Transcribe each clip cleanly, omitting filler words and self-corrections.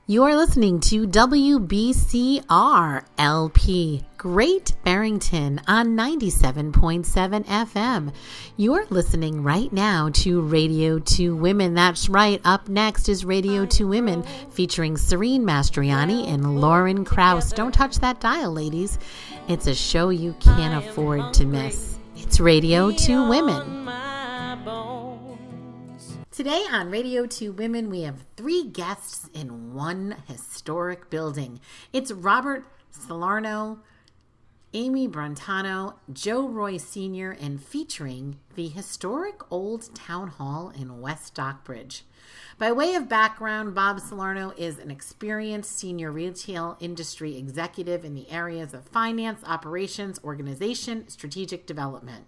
You're listening to WBCR-LP, Great Barrington on 97.7 FM. You're listening right now to Radio2Women. That's right. Up next is Radio2Women featuring Serene Mastriani and Lauren Krause. Don't touch that dial, ladies. It's a show you can't afford to miss. It's Radio2Women. Today on Radio2Women, we have three guests in one historic building. It's Robert Salerno, Amy Brentano, Joe Roy Sr., and featuring the historic Old Town Hall in West Stockbridge. By way of background, Bob Salerno is an experienced senior retail industry executive in the areas of finance, operations, organization, strategic development.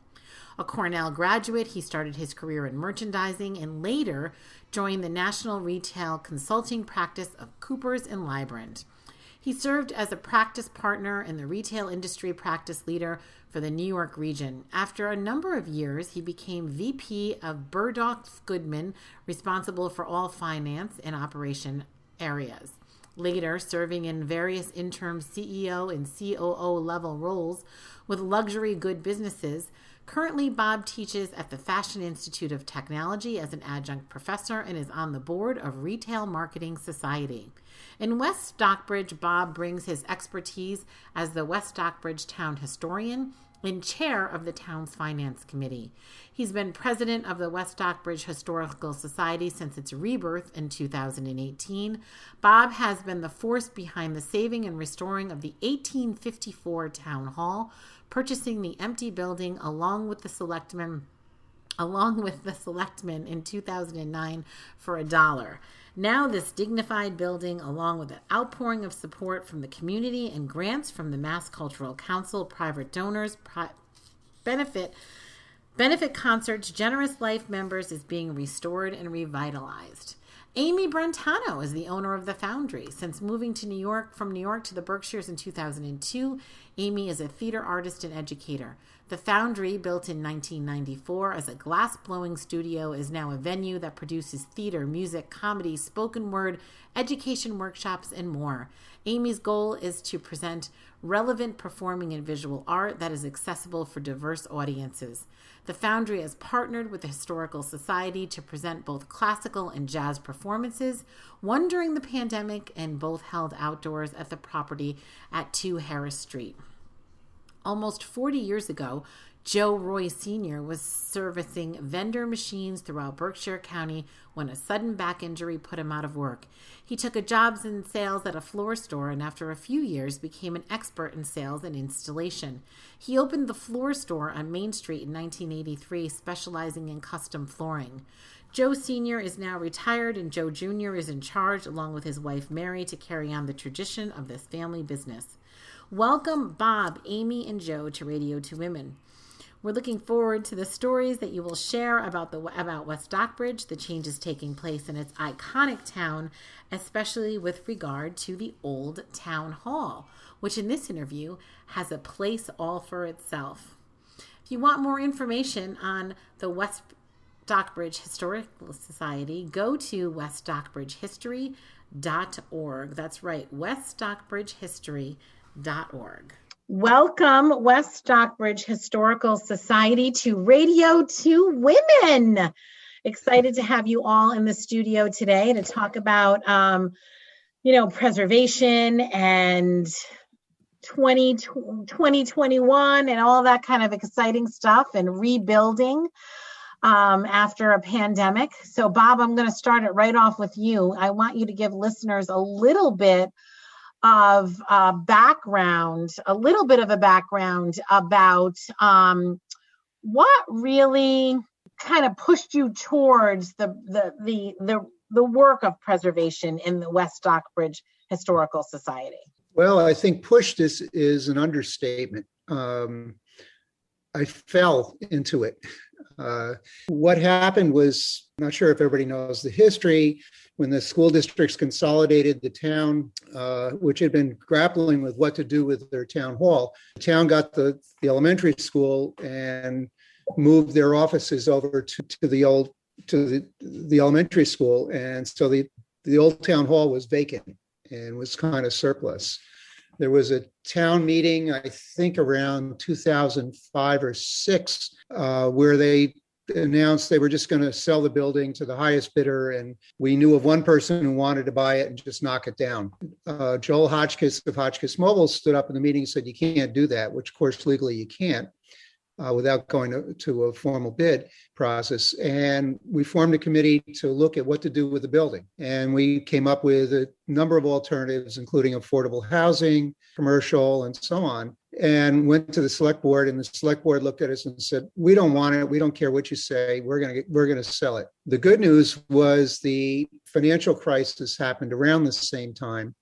A Cornell graduate, he started his career in merchandising and later joined the national retail consulting practice of Coopers & Lybrand. He served as a practice partner and the retail industry practice leader for the New York region. After a number of years, he became VP of Burdock Goodman, responsible for all finance and operation areas. Later, serving in various interim CEO and COO level roles with luxury good businesses. Currently, Bob teaches at the Fashion Institute of Technology as an adjunct professor and is on the board of Retail Marketing Society. In West Stockbridge, Bob brings his expertise as the West Stockbridge Town Historian and chair of the town's finance committee. He's been president of the West Stockbridge Historical Society since its rebirth in 2018. Bob has been the force behind the saving and restoring of the 1854 town hall, purchasing the empty building along with the selectmen in 2009 for $1. Now this dignified building, along with an outpouring of support from the community and grants from the Mass Cultural Council, private donors, benefit concerts, Generous Life members, is being restored and revitalized. Amy Brentano is the owner of the Foundry. Since moving to New York to the Berkshires in 2002, Amy is a theater artist and educator. The Foundry, built in 1994 as a glass-blowing studio, is now a venue that produces theater, music, comedy, spoken word, education workshops, and more. Amy's goal is to present relevant performing and visual art that is accessible for diverse audiences. The Foundry has partnered with the Historical Society to present both classical and jazz performances, one during the pandemic and both held outdoors at the property at 2 Harris Street. Almost 40 years ago, Joe Roy Sr. was servicing vendor machines throughout Berkshire County when a sudden back injury put him out of work. He took a job in sales at a floor store and after a few years became an expert in sales and installation. He opened the floor store on Main Street in 1983, specializing in custom flooring. Joe Sr. is now retired and Joe Jr. is in charge, along with his wife Mary, to carry on the tradition of this family business. Welcome, Bob, Amy, and Joe to Radio2Women. We're looking forward to the stories that you will share about West Stockbridge, the changes taking place in its iconic town, especially with regard to the Old Town Hall, which in this interview has a place all for itself. If you want more information on the West Stockbridge Historical Society, go to weststockbridgehistory.org. That's right, weststockbridgehistory.org. Welcome, West Stockbridge Historical Society, to Radio2Women. Excited to have you all in the studio today to talk about, preservation and 2021 and all that kind of exciting stuff and rebuilding after a pandemic. So, Bob, I'm going to start it right off with you. I want you to give listeners a little bit of background about what really kind of pushed you towards the work of preservation in the West Stockbridge Historical Society. Well, I think pushed is an understatement. I fell into it. What happened was, I'm not sure if everybody knows the history, when the school districts consolidated the town, which had been grappling with what to do with their town hall. The town got the elementary school and moved their offices over to the elementary school, and so the old town hall was vacant. and was kind of surplus. There was a town meeting, I think around 2005 or 6, where they announced they were just going to sell the building to the highest bidder. And we knew of one person who wanted to buy it and just knock it down. Joel Hotchkiss of Hotchkiss Mobile stood up in the meeting and said, you can't do that, which of course legally you can't. Without going to a formal bid process. And we formed a committee to look at what to do with the building. And we came up with a number of alternatives, including affordable housing, commercial, and so on, and went to the select board. And the select board looked at us and said, we don't want it. We don't care what you say. We're going to sell it. The good news was the financial crisis happened around the same time.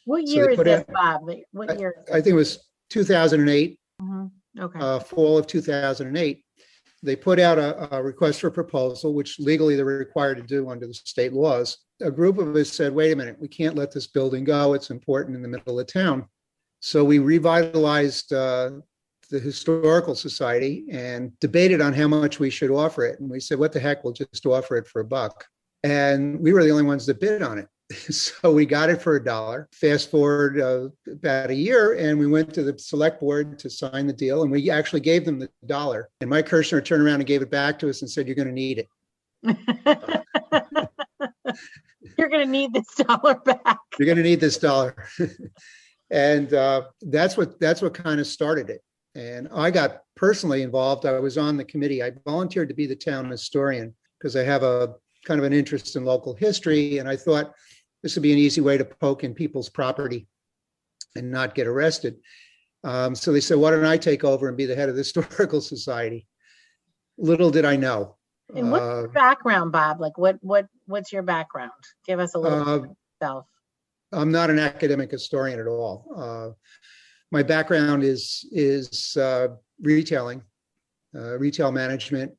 What year is this, Bob? What year? I think it was 2008. Mm-hmm. Okay. Fall of 2008, they put out a request for proposal, which legally they're required to do under the state laws. A group of us said, wait a minute, we can't let this building go. It's important in the middle of town. So we revitalized the Historical Society and debated on how much we should offer it. And we said, what the heck, we'll just offer it for $1. And we were the only ones that bid on it. So we got it for $1. Fast forward about a year, and we went to the select board to sign the deal, and we actually gave them the $1. And Mike Kirshner turned around and gave it back to us and said, "You're going to need it. You're going to need this $1 back. You're going to need this $1." And that's what kind of started it. And I got personally involved. I was on the committee. I volunteered to be the town historian because I have a kind of an interest in local history, and I thought this would be an easy way to poke in people's property and not get arrested. So they said, why don't I take over and be the head of the Historical Society? Little did I know. And what's your background, Bob? Like what's your background? Give us a little bit of yourself. I'm not an academic historian at all. My background is retailing, retail management.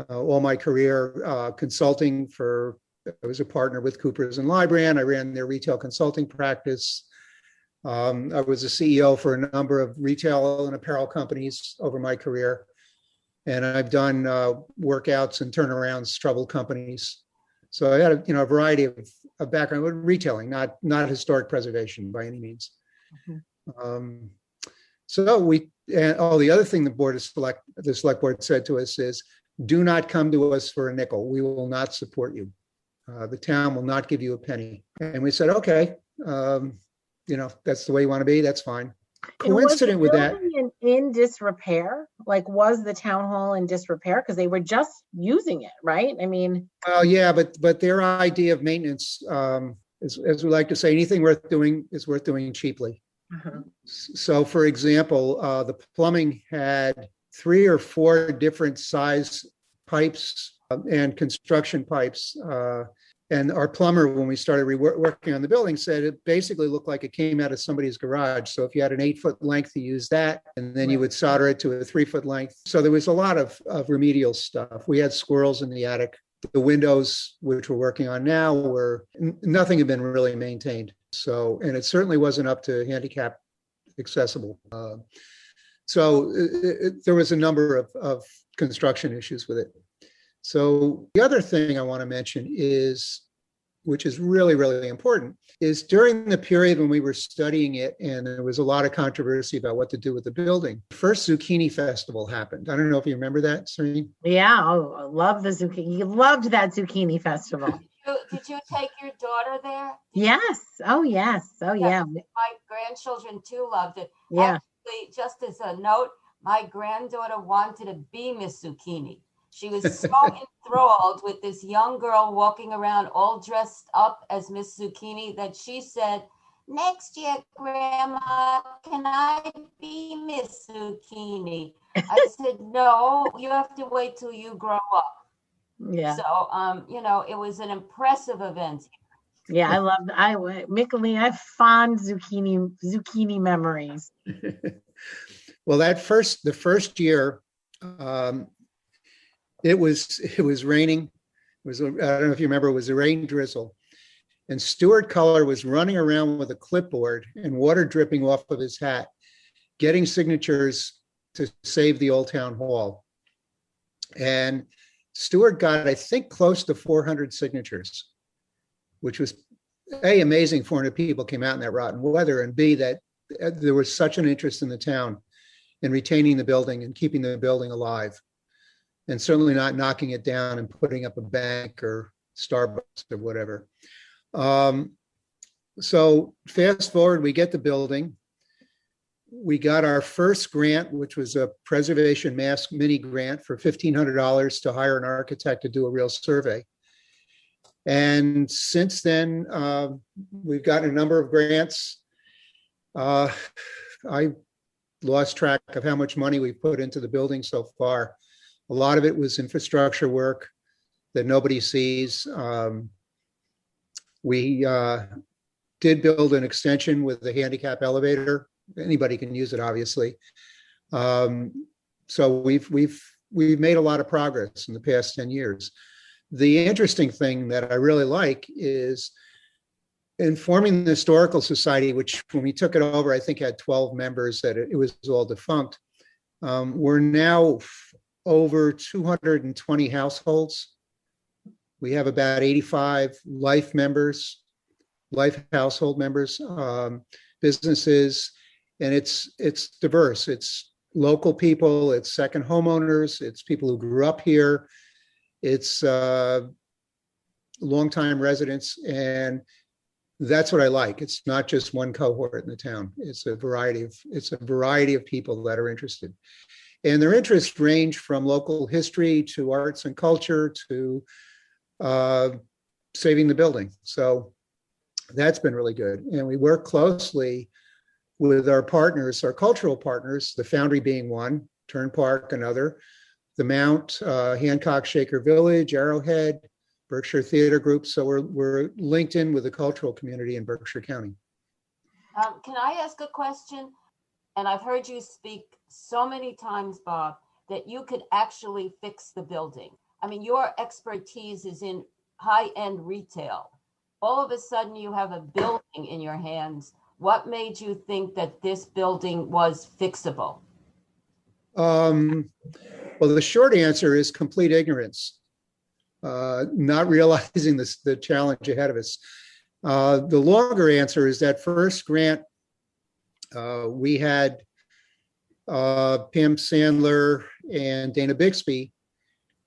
All my career consulting I was a partner with Coopers and Lybrand. I ran their retail consulting practice. I was a CEO for a number of retail and apparel companies over my career. And I've done workouts and turnarounds, troubled companies. So I had a variety of background with retailing, not historic preservation by any means. Mm-hmm. The other thing the select board said to us is, do not come to us for a nickel. We will not support you. The town will not give you a penny. And we said, okay, that's the way you want to be. That's fine. Coincident with that. In disrepair? Like, was the town hall in disrepair? Because they were just using it, right? I mean. Well, yeah, but their idea of maintenance, as we like to say, anything worth doing is worth doing cheaply. Uh-huh. So, for example, the plumbing had 3 or 4 different size pipes and construction pipes. And our plumber, when we started working on the building, said it basically looked like it came out of somebody's garage. So if you had an 8-foot length, you use that, and then you would solder it to a 3-foot length. So there was a lot of remedial stuff. We had squirrels in the attic. The windows, which we're working on now, nothing had been really maintained. So, and it certainly wasn't up to handicap accessible. There was a number of construction issues with it. So the other thing I want to mention is, which is really, really important, is during the period when we were studying it and there was a lot of controversy about what to do with the building, the first Zucchini Festival happened. I don't know if you remember that, Serene? Yeah, I love the zucchini. You loved that Zucchini Festival. Did you take your daughter there? Yes. Oh, yes. Oh, yeah. My grandchildren too loved it. Yeah. Actually, just as a note, my granddaughter wanted to be Miss Zucchini. She was so enthralled with this young girl walking around all dressed up as Miss Zucchini that she said, "Next year, Grandma, can I be Miss Zucchini?" I said, "No, you have to wait till you grow up." Yeah. So, it was an impressive event. Yeah, Michelin, I have fond zucchini memories. Well, the first year, it was raining. I don't know if you remember, it was a rain drizzle. And Stuart Culler was running around with a clipboard and water dripping off of his hat, getting signatures to save the old town hall. And Stuart got, I think, close to 400 signatures, which was A, amazing 400 people came out in that rotten weather, and B, that there was such an interest in the town in retaining the building and keeping the building alive, and certainly not knocking it down and putting up a bank or Starbucks or whatever. So fast forward, we get the building. We got our first grant, which was a preservation mask mini grant for $1,500 to hire an architect to do a real survey. And since then, we've gotten a number of grants. I lost track of how much money we put into the building so far. A lot of it was infrastructure work that nobody sees. We did build an extension with the handicap elevator. Anybody can use it, obviously. So we've made a lot of progress in the past 10 years. The interesting thing that I really like is in forming the Historical Society, which when we took it over, I think had 12 members, that it was all defunct. We're now over 220 households. We have about 85 life household members, businesses, and it's diverse. It's local people, it's second homeowners, it's people who grew up here, it's longtime residents, and that's what I like. It's not just one cohort in the town. It's a variety of people that are interested. And their interests range from local history to arts and culture to saving the building. So that's been really good. And we work closely with our partners, our cultural partners, the Foundry being one, Turn Park another, the Mount, Hancock Shaker Village, Arrowhead, Berkshire Theater Group. So we're linked in with the cultural community in Berkshire County. Can I ask a question? And I've heard you speak so many times, Bob, that you could actually fix the building. I mean, your expertise is in high-end retail. All of a sudden you have a building in your hands. What made you think that this building was fixable? Well, the short answer is complete ignorance, not realizing the challenge ahead of us. The longer answer is that first grant, we had Pam Sandler and Dana Bixby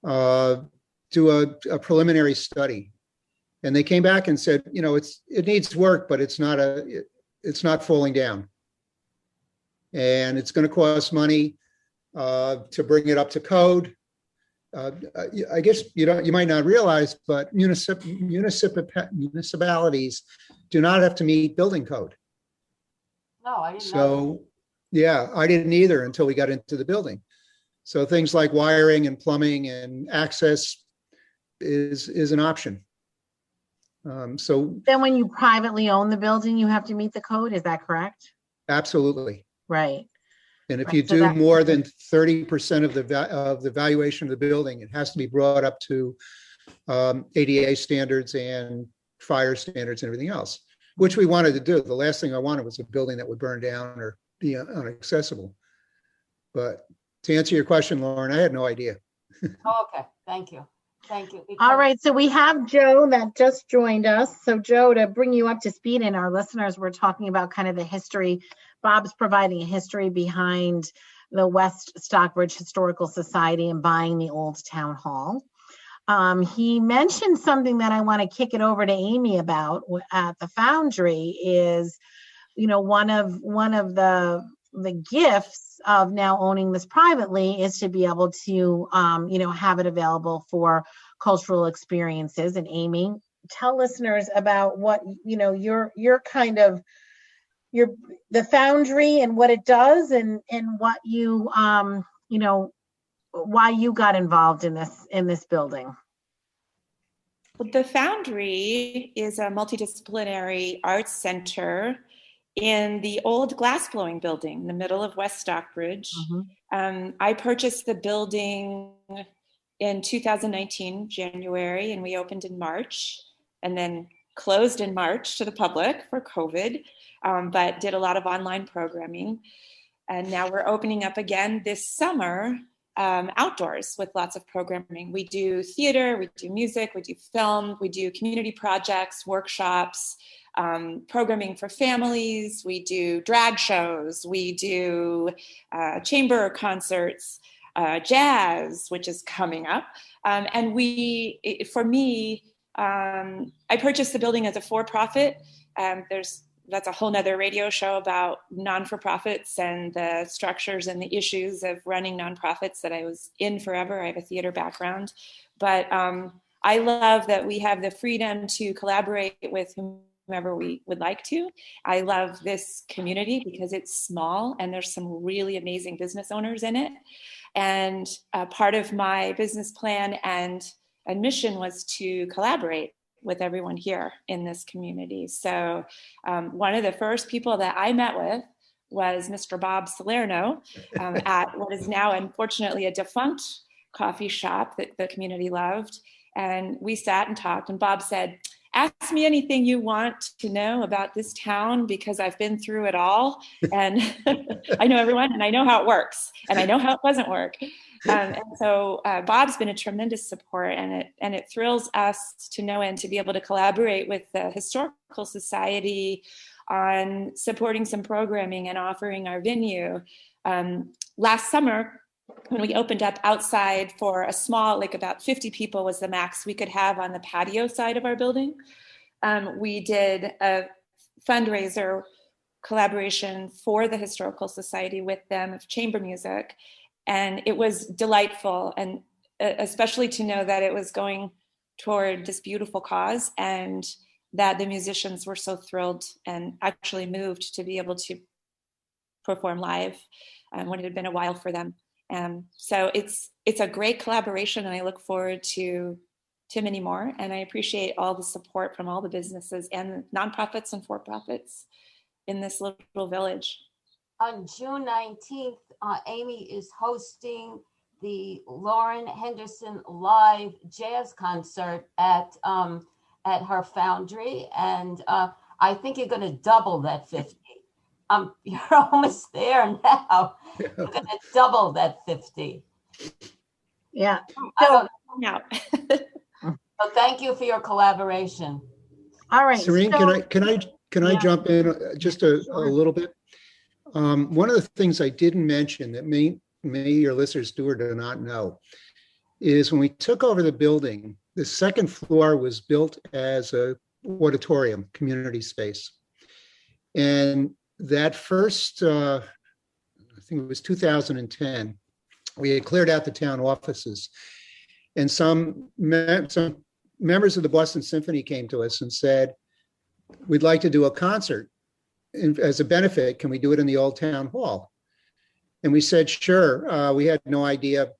do a preliminary study. And they came back and said, it needs work, but it's not falling down. And it's going to cost money to bring it up to code. I guess you might not realize, but municipalities do not have to meet building code. No, I didn't know. So, yeah, I didn't either until we got into the building. So things like wiring and plumbing and access is an option. So then when you privately own the building, you have to meet the code. Is that correct? Absolutely. Right. And if you do more than 30% of the valuation of the building, it has to be brought up to ADA standards and fire standards and everything else, which we wanted to do. The last thing I wanted was a building that would burn down or be inaccessible. But to answer your question, Lauren, I had no idea. Oh, okay, thank you. Thank you. All right, so we have Joe that just joined us. So Joe, to bring you up to speed, and our listeners, we're talking about kind of the history. Bob's providing a history behind the West Stockbridge Historical Society and buying the old town hall. He mentioned something that I want to kick it over to Amy about at the Foundry is, one of the gifts of now owning this privately is to be able to, have it available for cultural experiences. And Amy, tell listeners about what, your kind of, the Foundry and what it does and what you, why you got involved in this building. Well, the Foundry is a multidisciplinary arts center in the old glass-blowing building in the middle of West Stockbridge. Mm-hmm. I purchased the building in 2019, January, and we opened in March and then closed in March to the public for COVID, but did a lot of online programming. And now we're opening up again this summer outdoors with lots of programming. We do theater, we do music, we do film, we do community projects, workshops, programming for families, we do drag shows, we do chamber concerts, jazz, which is coming up. And for me, I purchased the building as a for-profit. That's a whole nother radio show about non-for-profits and the structures and the issues of running nonprofits that I was in forever. I have a theater background, but I love that we have the freedom to collaborate with whomever we would like to. I love this community because it's small and there's some really amazing business owners in it. And part of my business plan and mission was to collaborate with everyone here in this community. So one of the first people that I met with was Mr. Bob Salerno at what is now unfortunately a defunct coffee shop that the community loved. And we sat and talked, and Bob said, "Ask me anything you want to know about this town because I've been through it all. And I know everyone and I know how it works and I know how it doesn't work." And so Bob's been a tremendous support, and it thrills us to no end to be able to collaborate with the Historical Society on supporting some programming and offering our venue. Last summer, when we opened up outside for a small, like about 50 people was the max we could have on the patio side of our building, we did a fundraiser collaboration for the Historical Society with them of chamber music. And it was delightful, and especially to know that it was going toward this beautiful cause and that the musicians were so thrilled and actually moved to be able to perform live when it had been a while for them. So it's a great collaboration, and I look forward to many more. And I appreciate all the support from all the businesses and nonprofits and for-profits in this little village. On June 19th, Amy is hosting the Lauren Henderson live jazz concert at her foundry, and I think you're going to double that 50. You're almost there now. You're going to double that 50. Yeah. So thank you for your collaboration. All right. Serene, can I jump in just a little bit? One of the things I didn't mention that may your listeners do or do not know is when we took over the building, the second floor was built as a auditorium, community space. And that first, I think it was 2010, we had cleared out the town offices, and some members of the Boston Symphony came to us and said, "We'd like to do a concert. As a benefit, can we do it in the old town hall?" And we said, sure. We had no idea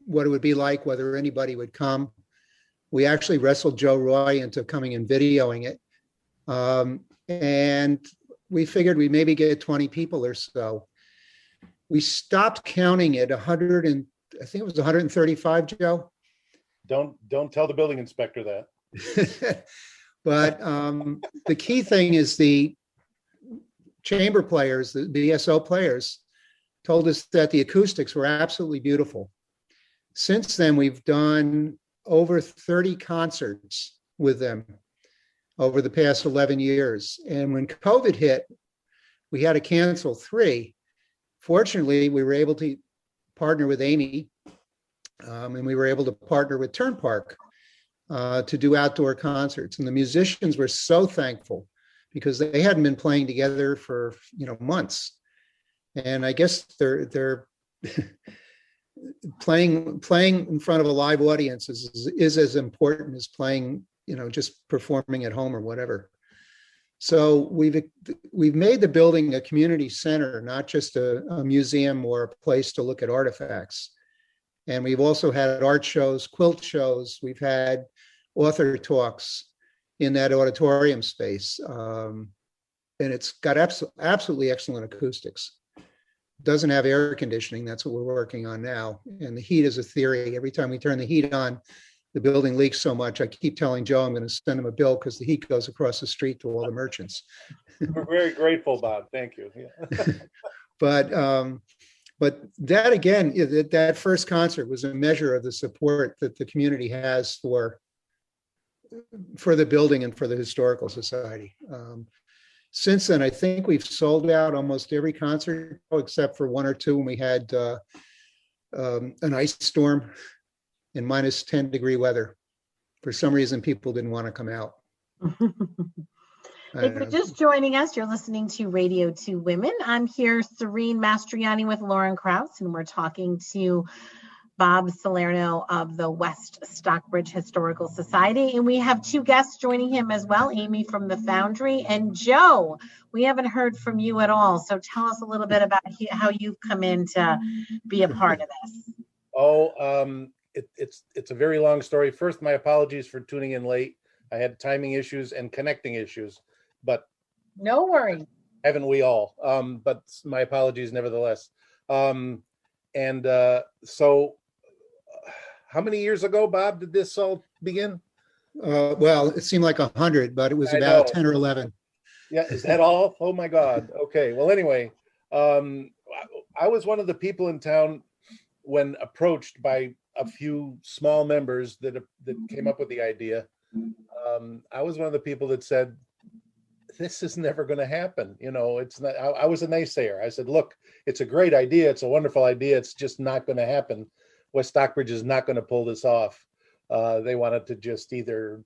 what it would be like, whether anybody would come. We actually wrestled Joe Roy into coming and videoing it. And we figured we'd maybe get 20 people or so. We stopped counting at 100 and I think it was 135, Joe. Don't tell the building inspector that. But the key thing is the chamber players, the BSO players, told us that the acoustics were absolutely beautiful. Since then, we've done over 30 concerts with them over the past 11 years. And when COVID hit, we had to cancel 3. Fortunately, we were able to partner with Amy, and we were able to partner with Turn Park to do outdoor concerts. And the musicians were so thankful because they hadn't been playing together for months. And I guess they're playing in front of a live audience is as important as playing, just performing at home or whatever. So we've made the building a community center, not just a museum or a place to look at artifacts. And we've also had art shows, quilt shows. We've had author talks in that auditorium space. And it's got absolutely excellent acoustics. Doesn't have air conditioning. That's what we're working on now. And the heat is a theory. Every time we turn the heat on, the building leaks so much. I keep telling Joe I'm going to send him a bill because the heat goes across the street to all the merchants. We're very grateful, Bob. Thank you. Yeah. But But that again, that first concert was a measure of the support that the community has for the building and for the Historical Society. Since then, I think we've sold out almost every concert except for one or two when we had an ice storm in minus 10-degree weather. For some reason, people didn't want to come out. If you're just joining us, you're listening to Radio 2 Women. I'm here, Serene Mastriani with Lauren Krause, and we're talking to Bob Salerno of the West Stockbridge Historical Society. And we have two guests joining him as well, Amy from the Foundry and Joe. We haven't heard from you at all. So tell us a little bit about how you've come in to be a part of this. It's a very long story. First, my apologies for tuning in late. I had timing issues and connecting issues, but no worries. Haven't we all? But my apologies nevertheless. So how many years ago, Bob, did this all begin? Well, it seemed like 100, but it was about 10 or 11. Yeah, is that all? Oh my God. Okay. Well, anyway, I was one of the people in town when approached by a few small members that came up with the idea. I was one of the people that said, this is never going to happen. You know, it's not, I was a naysayer. I said, look, it's a great idea. It's a wonderful idea. It's just not going to happen. West Stockbridge is not going to pull this off. They wanted to just either,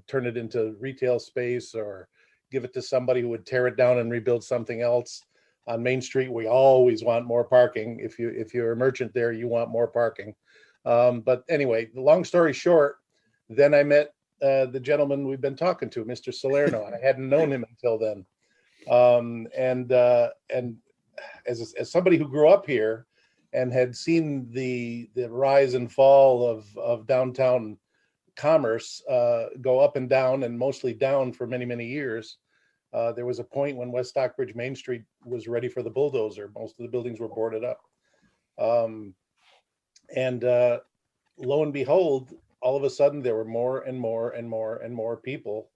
turn it into retail space or give it to somebody who would tear it down and rebuild something else. On Main Street, we always want more parking. If you're a merchant there, you want more parking. But anyway, the long story short, then I met the gentleman we've been talking to, Mr. Salerno, and I hadn't known him until then. And as somebody who grew up here and had seen the rise and fall of downtown commerce go up and down, and mostly down for many, many years, there was a point when West Stockbridge Main Street was ready for the bulldozer. Most of the buildings were boarded up. And lo and behold, all of a sudden there were more and more and more and more people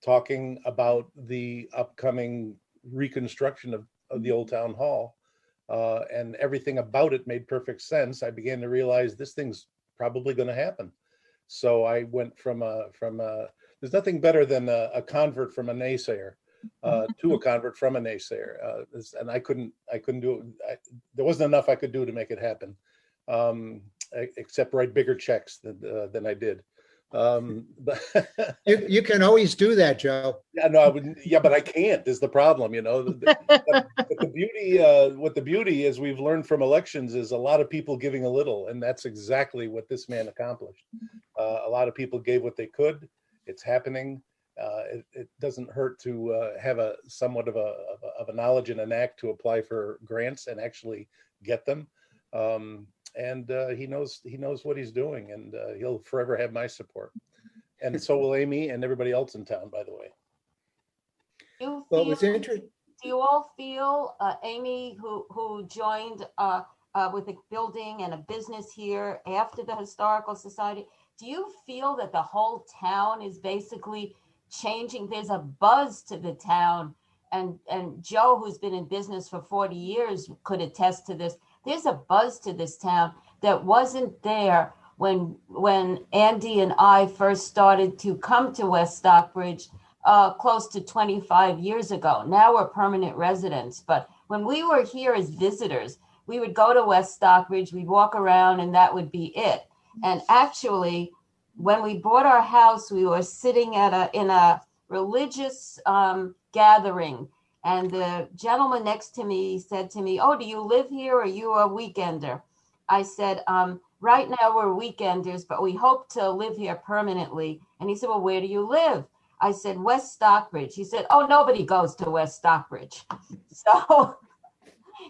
talking about the upcoming reconstruction of the old town hall. And everything about it made perfect sense. I began to realize this thing's probably going to happen. So I went from there's nothing better than a convert from a naysayer to a convert from a naysayer. And I couldn't do it. There wasn't enough I could do to make it happen. Except write bigger checks than I did. But you can always do that, Joe. Yeah, no, I wouldn't. Yeah, but I can't. Is the problem, But the beauty is we've learned from elections is a lot of people giving a little, and that's exactly what this man accomplished. A lot of people gave what they could. It's happening. It doesn't hurt to have somewhat of a knowledge and a knack to apply for grants and actually get them. And he knows what he's doing, and he'll forever have my support. And so will Amy and everybody else in town, by the way. Do you all feel, Amy, who joined with a building and a business here after the Historical Society, do you feel that the whole town is basically changing? There's a buzz to the town, and Joe, who's been in business for 40 years, could attest to this. There's a buzz to this town that wasn't there when Andy and I first started to come to West Stockbridge close to 25 years ago. Now we're permanent residents, but when we were here as visitors, we would go to West Stockbridge, we'd walk around, and that would be it. And actually, when we bought our house, we were sitting in a religious gathering. And the gentleman next to me said to me, "Oh, do you live here or are you a weekender?" I said, "Right now we're weekenders, but we hope to live here permanently." And he said, "Well, where do you live?" I said, "West Stockbridge." He said, "Oh, nobody goes to West Stockbridge." So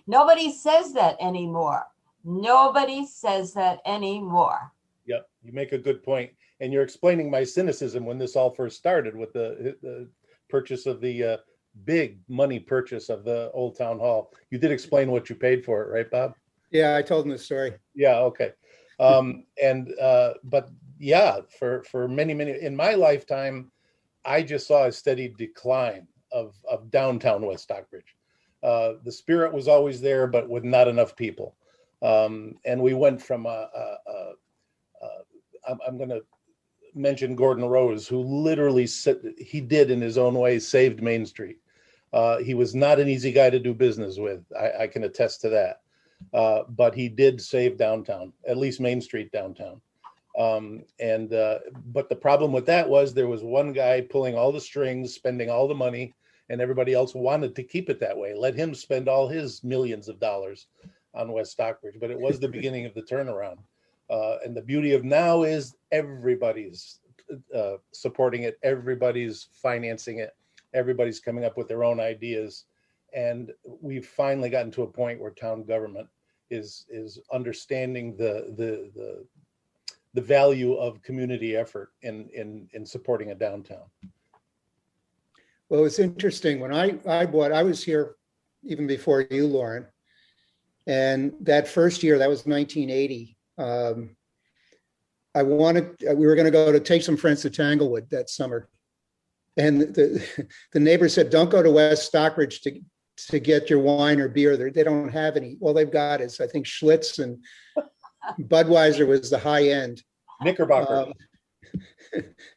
nobody says that anymore. Nobody says that anymore. Yep, you make a good point. And you're explaining my cynicism when this all first started with the purchase of the big money purchase of the old town hall. You did explain what you paid for it, right, Bob? Yeah, I told him the story. Yeah, okay. But yeah, for many in my lifetime, I just saw a steady decline of downtown West Stockbridge. The spirit was always there, but with not enough people. And we went from I'm going to mention Gordon Rose, who literally he did in his own way saved Main Street. He was not an easy guy to do business with. I can attest to that. But he did save downtown, at least Main Street downtown. But the problem with that was there was one guy pulling all the strings, spending all the money, and everybody else wanted to keep it that way. Let him spend all his millions of dollars on West Stockbridge. But it was the beginning of the turnaround. And the beauty of now is everybody's supporting it. Everybody's financing it. Everybody's coming up with their own ideas. And we've finally gotten to a point where town government is understanding the value of community effort in supporting a downtown. Well, it's interesting. When I was here even before you, Lauren. And that first year, that was 1980. We were going to go to take some friends to Tanglewood that summer. And the neighbor said, don't go to West Stockbridge to get your wine or beer. They don't have any. All they've got is, I think, Schlitz, and Budweiser was the high end. Knickerbocker.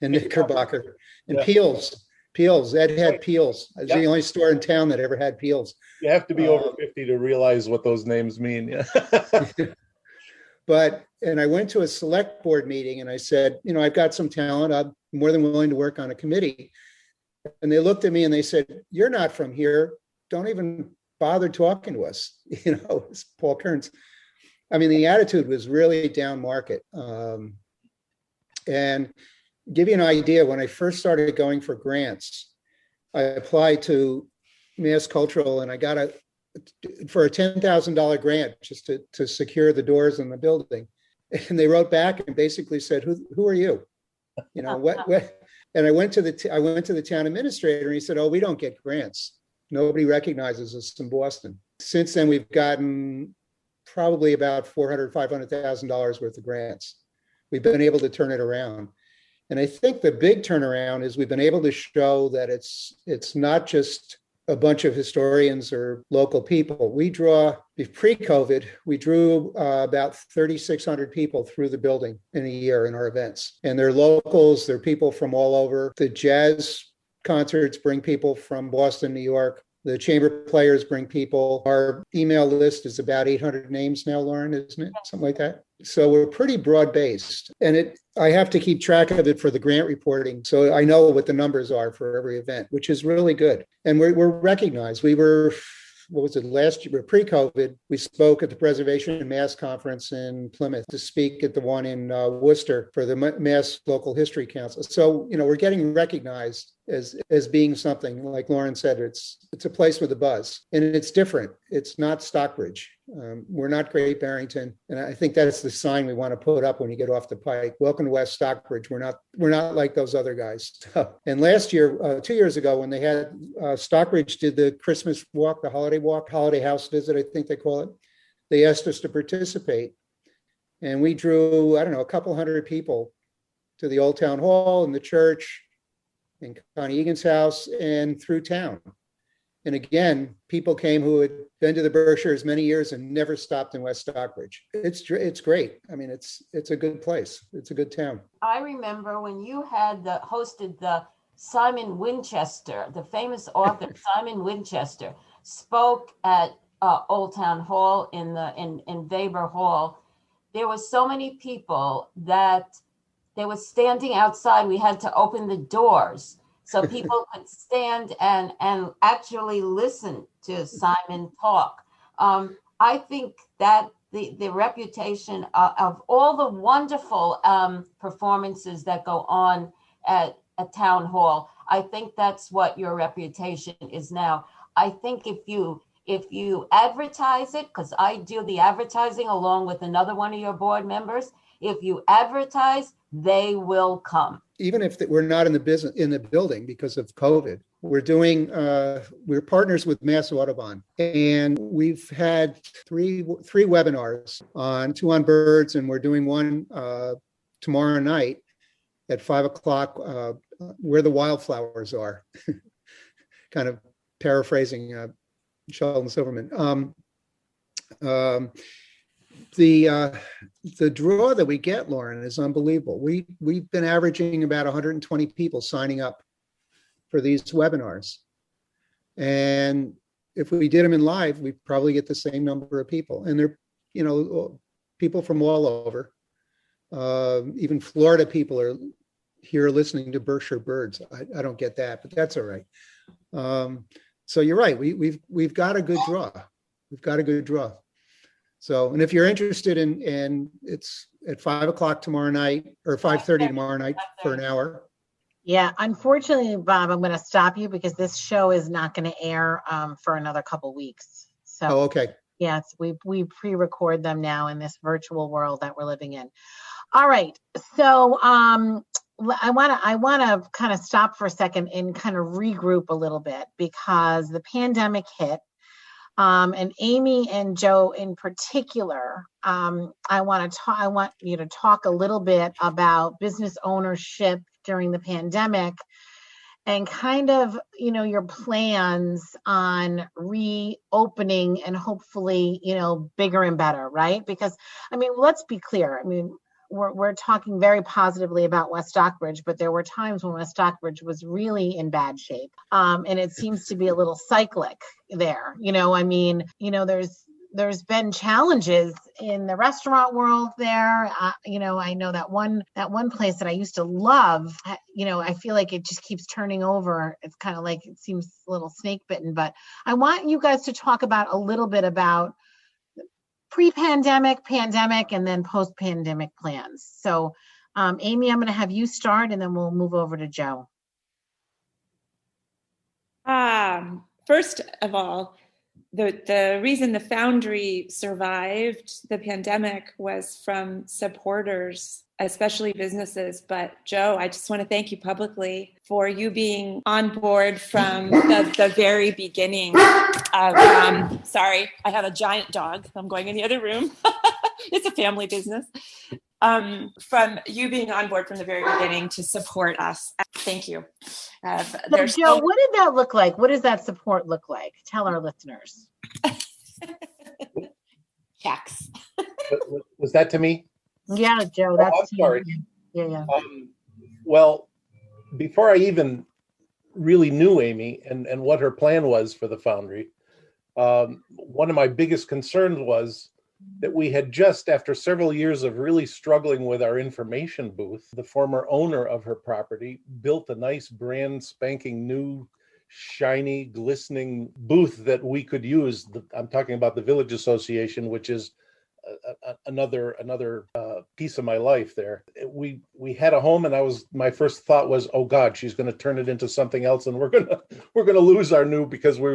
And Knickerbocker. And Peels. Ed had Peels. It was the only store in town that ever had Peels. You have to be over 50 to realize what those names mean. And I went to a select board meeting and I said, I've got some talent. I'm more than willing to work on a committee. And they looked at me and they said, you're not from here. Don't even bother talking to us. It's Paul Kearns. I mean, the attitude was really down market. And give you an idea, when I first started going for grants, I applied to Mass Cultural and I got for a $10,000 grant just to secure the doors in the building. And they wrote back and basically said, who are you? What? And I went to the town administrator and he said, oh, we don't get grants. Nobody recognizes us in Boston. Since then, we've gotten probably about $400,000, $500,000 worth of grants. We've been able to turn it around. And I think the big turnaround is we've been able to show that it's not just a bunch of historians or local people. Pre-COVID, we drew about 3,600 people through the building in a year in our events. And they're locals, they're people from all over. The jazz concerts bring people from Boston, New York. The chamber players bring people. Our email list is about 800 names now, Lauren, isn't it? Something like that. So we're pretty broad-based. And I have to keep track of it for the grant reporting. So I know what the numbers are for every event, which is really good. And we're recognized. We were, last year, pre-COVID, we spoke at the Preservation and Mass Conference in Plymouth to speak at the one in Worcester for the Mass Local History Council. So, we're getting recognized as being something, like Lauren said, it's a place with a buzz, and it's different. It's not Stockbridge. We're not Great Barrington. And I think that's the sign we want to put up when you get off the pike. Welcome to West Stockbridge. We're not like those other guys. And last year, 2 years ago, when they had Stockbridge did the Christmas walk, the holiday walk, holiday house visit, I think they call it, they asked us to participate. And we drew, a couple hundred people to the Old Town Hall and the church and Connie Egan's house and through town. And again, people came who had been to the Berkshires many years and never stopped in West Stockbridge. It's great. I mean, it's a good place. It's a good town. I remember when you had hosted the Simon Winchester, the famous author Simon Winchester, spoke at Old Town Hall in Weber Hall. There were so many people that they were standing outside. We had to open the doors so people could stand and actually listen to Simon talk. I think that the reputation of all the wonderful performances that go on at a town hall, I think that's what your reputation is now. I think if you advertise it, because I do the advertising along with another one of your board members, if you advertise, they will come. Even if we're not in the building because of COVID, we're partners with Mass Audubon, and we've had three webinars two on birds, and we're doing one tomorrow night at 5:00 where the wildflowers are. Kind of paraphrasing Sheldon Silverman. The draw that we get, Lauren, is unbelievable. We've been averaging about 120 people signing up for these webinars, and if we did them in live, we'd probably get the same number of people. And they're, people from all over. Even Florida people are here listening to Berkshire Birds. I don't get that, but that's all right. So you're right. We've got a good draw. We've got a good draw. So, and if you're interested in it's at 5 o'clock tomorrow night or 5:30 tomorrow night for an hour. Yeah, unfortunately, Bob, I'm going to stop you because this show is not going to air for another couple weeks. So, okay. Yes, we pre-record them now in this virtual world that we're living in. All right, so I want to kind of stop for a second and kind of regroup a little bit because the pandemic hit. And Amy and Joe in particular, I want you to talk a little bit about business ownership during the pandemic and kind of, your plans on reopening and hopefully, bigger and better, right? Because, let's be clear. We're talking very positively about West Stockbridge, but there were times when West Stockbridge was really in bad shape. And it seems to be a little cyclic there. There's been challenges in the restaurant world there. I know that one place that I used to love, I feel like it just keeps turning over. It's kind of like, it seems a little snake bitten, but I want you guys to talk about a little bit about pre-pandemic, pandemic, and then post-pandemic plans. So, Amy, I'm going to have you start, and then we'll move over to Joe. First of all, the reason the Foundry survived the pandemic was from supporters, especially businesses. But Joe, I just want to thank you publicly for you being on board from the very beginning of, sorry, I have a giant dog. I'm going in the other room. It's a family business. From you being on board from the very beginning to support us. Thank you. So Joe, what did that look like? What does that support look like? Tell our listeners. Checks. Was that to me? Yeah, Joe, that's I'm sorry. Yeah. Well, before I even really knew Amy and what her plan was for the Foundry, one of my biggest concerns was that we had just, after several years of really struggling with our information booth, the former owner of her property built a nice brand spanking new, shiny, glistening booth that we could use. I'm talking about the Village Association, which is another piece of my life there. We had a home, and my first thought was, oh God, she's going to turn it into something else, and we're gonna lose our new, because we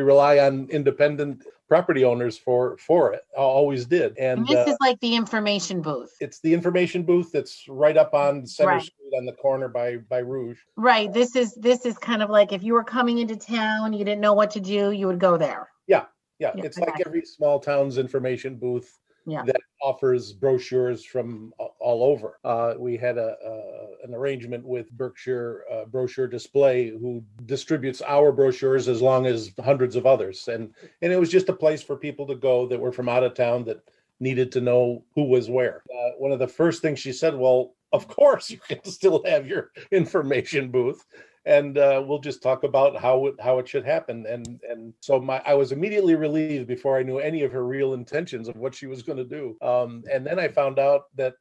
rely on independent property owners for it. Always did. And this is like the information booth. It's the information booth that's right up on Center Street on the corner by Rouge. Right. This is kind of like if you were coming into town, you didn't know what to do, you would go there. Yeah. It's like every small town's information booth. Yeah. That offers brochures from all over. We had an arrangement with Berkshire Brochure Display, who distributes our brochures as long as hundreds of others. And it was just a place for people to go that were from out of town that needed to know who was where. One of the first things she said, well, of course you can still have your information booth. And we'll just talk about how it should happen. And so I was immediately relieved before I knew any of her real intentions of what she was going to do. And then I found out that,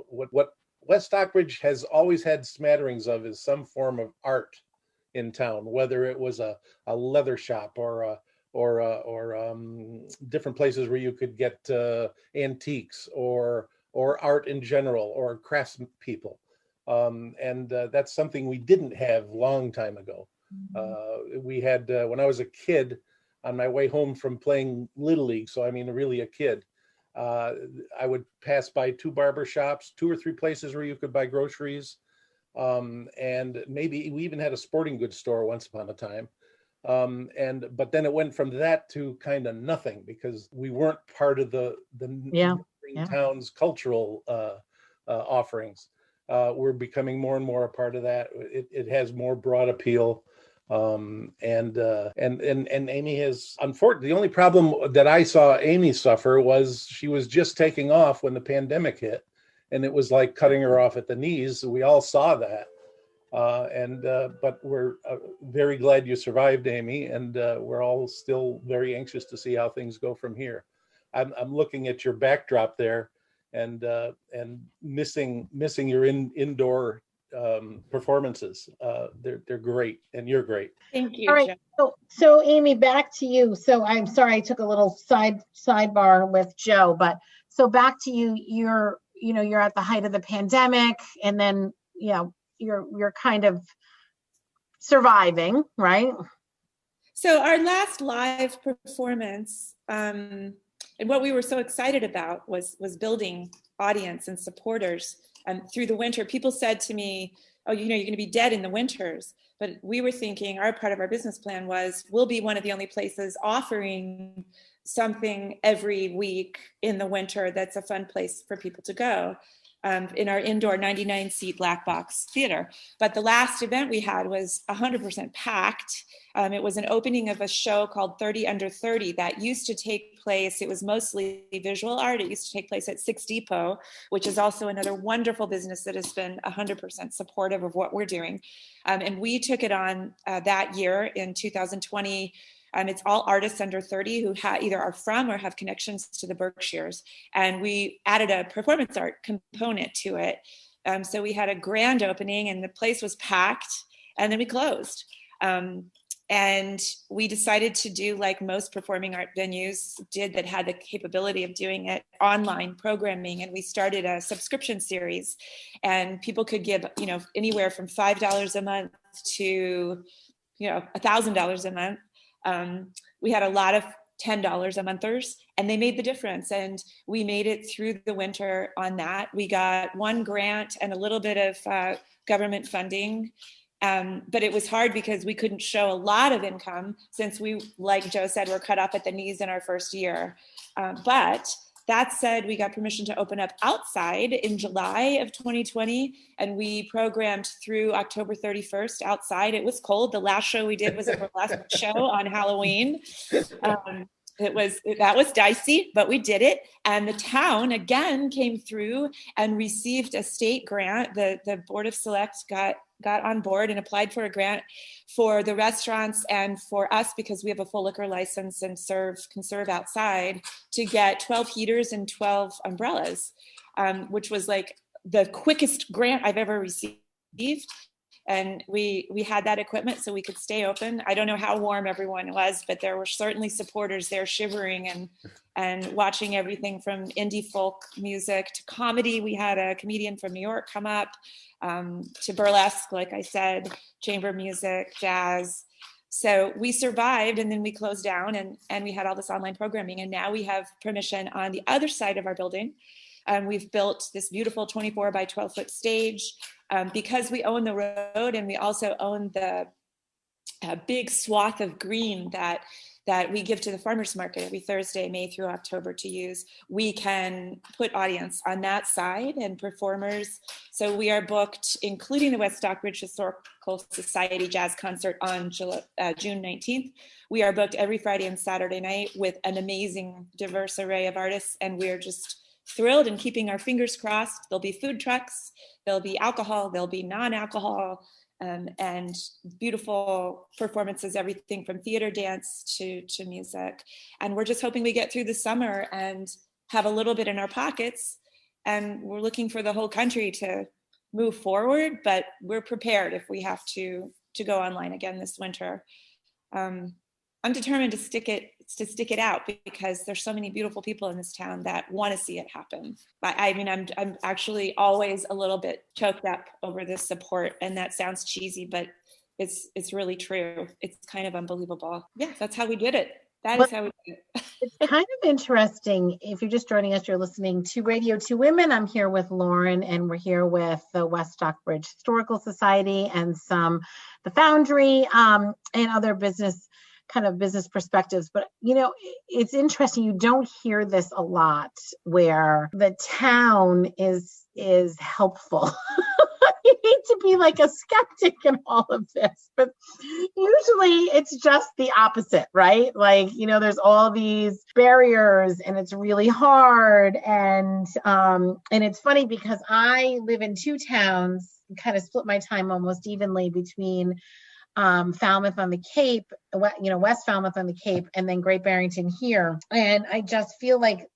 what West Stockbridge has always had smatterings of is some form of art in town, whether it was a leather shop or different places where you could get antiques or art in general or craftspeople. And that's something we didn't have long time ago. We had, when I was a kid, on my way home from playing Little League, so I mean really a kid, I would pass by two barber shops, 2 or 3 places where you could buy groceries, and maybe we even had a sporting goods store once upon a time. But then it went from that to kind of nothing, because we weren't part of the town's cultural offerings. We're becoming more and more a part of that. It has more broad appeal. And Amy has, unfortunately, the only problem that I saw Amy suffer was she was just taking off when the pandemic hit, and it was like cutting her off at the knees. We all saw that. But we're very glad you survived, Amy, and we're all still very anxious to see how things go from here. I'm looking at your backdrop there, and missing your indoor performances. They're great, and you're great. Thank you. All right. So Amy, back to you. So I'm sorry I took a little sidebar with Joe, but so back to you. You're at the height of the pandemic, and then you're kind of surviving, right? So our last live performance, and what we were so excited about was building audience and supporters. Through the winter, people said to me, "Oh, you're going to be dead in the winters." But we were thinking, our part of our business plan was, we'll be one of the only places offering something every week in the winter that's a fun place for people to go. In our indoor 99-seat black box theater. But the last event we had was 100% packed. It was an opening of a show called 30 Under 30 that used to take place, it was mostly visual art. It used to take place at Six Depot, which is also another wonderful business that has been 100% supportive of what we're doing. And we took it on that year in 2020. It's all artists under 30 who either are from or have connections to the Berkshires. And we added a performance art component to it. So we had a grand opening and the place was packed, and then we closed. And we decided to do like most performing art venues did that had the capability of doing it, online programming. And we started a subscription series, and people could give, anywhere from $5 a month to, $1,000 a month. We had a lot of $10 a monthers, and they made the difference. And we made it through the winter on that. We got one grant and a little bit of government funding. But it was hard because we couldn't show a lot of income since we, like Joe said, were cut off at the knees in our first year. But that said, we got permission to open up outside in July of 2020, and we programmed through October 31st outside. It was cold. The last show we did was a burlesque show on Halloween. That was dicey, but we did it. And the town again came through and received a state grant. The Board of Select got on board and applied for a grant for the restaurants and for us, because we have a full liquor license and can serve outside, to get 12 heaters and 12 umbrellas, which was like the quickest grant I've ever received. And we had that equipment so we could stay open. I don't know how warm everyone was, but there were certainly supporters there shivering and watching everything from indie folk music to comedy. We had a comedian from New York come up, to burlesque, like I said, chamber music, jazz. So we survived, and then we closed down, and we had all this online programming. And now we have permission on the other side of our building. We've built this beautiful 24 by 12 foot stage. Because we own the road, and we also own the big swath of green that we give to the farmers market every Thursday, May through October, to use, we can put audience on that side and performers. So we are booked, including the West Stockbridge Historical Society Jazz Concert on June 19th. We are booked every Friday and Saturday night with an amazing, diverse array of artists, and we're just thrilled and keeping our fingers crossed. There'll be food trucks, there'll be alcohol, there'll be non-alcohol, and beautiful performances, everything from theater, dance to music. And we're just hoping we get through the summer and have a little bit in our pockets. And we're looking for the whole country to move forward, but we're prepared if we have to go online again this winter. I'm determined to stick it out, because there's so many beautiful people in this town that want to see it happen. But I'm actually always a little bit choked up over this support, and that sounds cheesy, but it's really true. It's kind of unbelievable. Yeah, that's how we did it. That is how we did it. It's kind of interesting. If you're just joining us, you're listening to Radio2Women. I'm here with Lauren, and we're here with the West Stockbridge Historical Society and the Foundry, and other business perspectives. But it's interesting, you don't hear this a lot, where the town is helpful. hate to be like a skeptic in all of this, but usually it's just the opposite, right? Like, there's all these barriers and it's really hard. And it's funny because I live in two towns, kind of split my time almost evenly between Falmouth on the Cape, West Falmouth on the Cape, and then Great Barrington here. And I just feel like,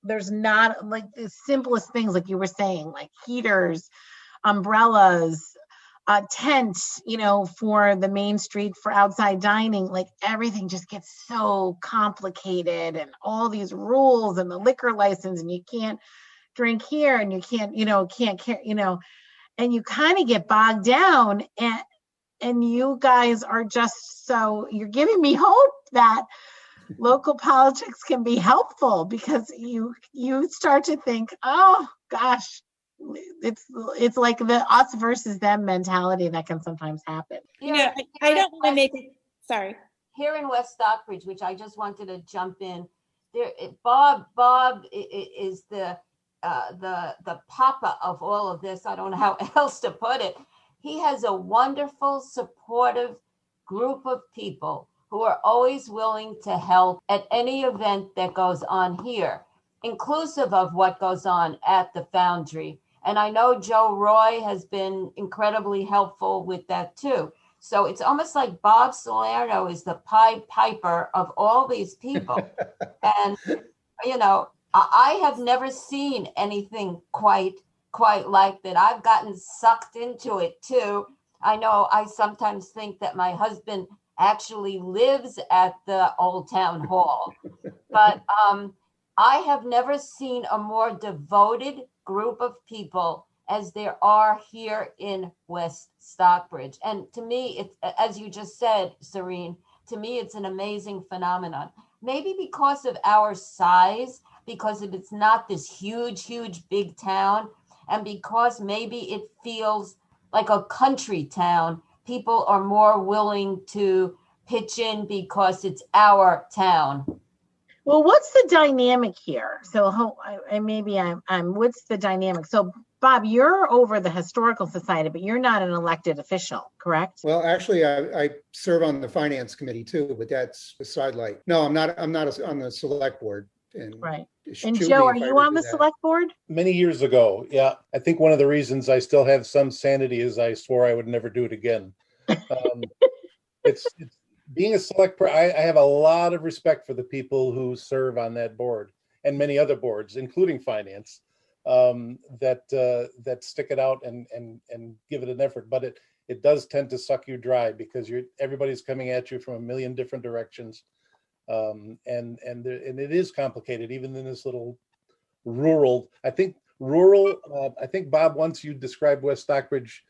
there's not like the simplest things, like you were saying, like heaters, umbrellas, tents, for the main street for outside dining. Like everything just gets so complicated, and all these rules and the liquor license, and you can't drink here, and you can't, and you kind of get bogged down. And you guys are just you're giving me hope that local politics can be helpful, because you start to think, oh gosh, it's like the us versus them mentality that can sometimes happen. I don't want to make it, sorry. Here in West Stockbridge, which I just wanted to jump in, Bob is the papa of all of this. I don't know how else to put it. He has a wonderful, supportive group of people who are always willing to help at any event that goes on here, inclusive of what goes on at the Foundry. And I know Joe Roy has been incredibly helpful with that too. So it's almost like Bob Salerno is the Pied Piper of all these people. And, I have never seen anything quite like that. I've gotten sucked into it too. I know I sometimes think that my husband actually lives at the Old Town Hall, but I have never seen a more devoted group of people as there are here in West Stockbridge. And to me, it's, as you just said, Serene, to me, it's an amazing phenomenon. Maybe because of our size, because it's not this huge, big town, and because maybe it feels like a country town, people are more willing to pitch in because it's our town. Well, what's the dynamic here? So what's the dynamic? So Bob, you're over the Historical Society, but you're not an elected official, correct? Well, actually, I serve on the finance committee too, but that's a sidelight. No, I'm not on the select board. Right. And Joe, are you on the select board? Many years ago, yeah. I think one of the reasons I still have some sanity is I swore I would never do it again. It's being a select board. I have a lot of respect for the people who serve on that board and many other boards, including finance, that stick it out and give it an effort. But it does tend to suck you dry because everybody's coming at you from a million different directions. And it is complicated, even in this little rural. I think Bob, once you described West Stockbridge,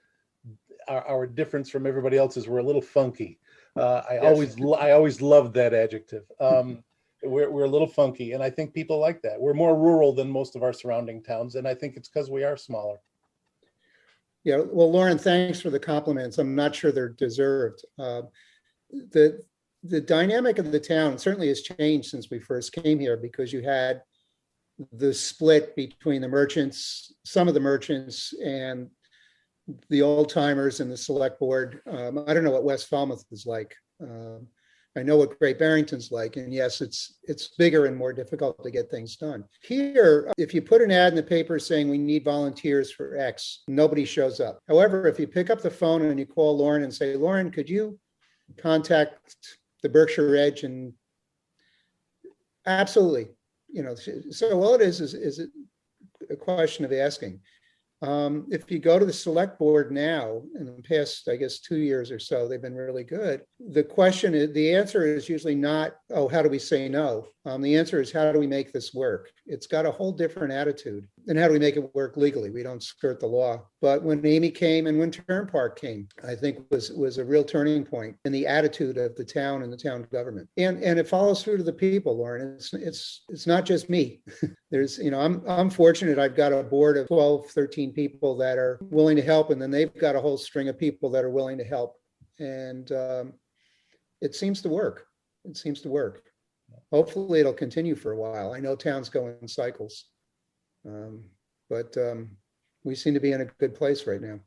our difference from everybody else is we're a little funky. I always loved that adjective. We're a little funky, and I think people like that. We're more rural than most of our surrounding towns, and I think it's because we are smaller. Yeah, well, Lauren, thanks for the compliments. I'm not sure they're deserved. The dynamic of the town certainly has changed since we first came here, because you had the split between the merchants, some of the merchants, and the old timers and the select board. I don't know what West Falmouth is like. I know what Great Barrington's like, and yes, it's bigger and more difficult to get things done. Here, if you put an ad in the paper saying we need volunteers for X, nobody shows up. However, if you pick up the phone and you call Lauren and say, Lauren, could you contact the Berkshire Edge? And absolutely, so all it is a question of asking. If you go to the select board now, in the past, I guess, 2 years or so, they've been really good. The answer is usually not, oh, how do we say no? The answer is, how do we make this work? It's got a whole different attitude. And how do we make it work legally? We don't skirt the law. But when Amy came and when Turnpark came, I think was a real turning point in the attitude of the town and the town government. And it follows through to the people, Lauren. It's not just me. There's, I'm fortunate. I've got a board of 12, 13 people that are willing to help, and then they've got a whole string of people that are willing to help. And it seems to work. Hopefully it'll continue for a while. I know towns go in cycles, but we seem to be in a good place right now.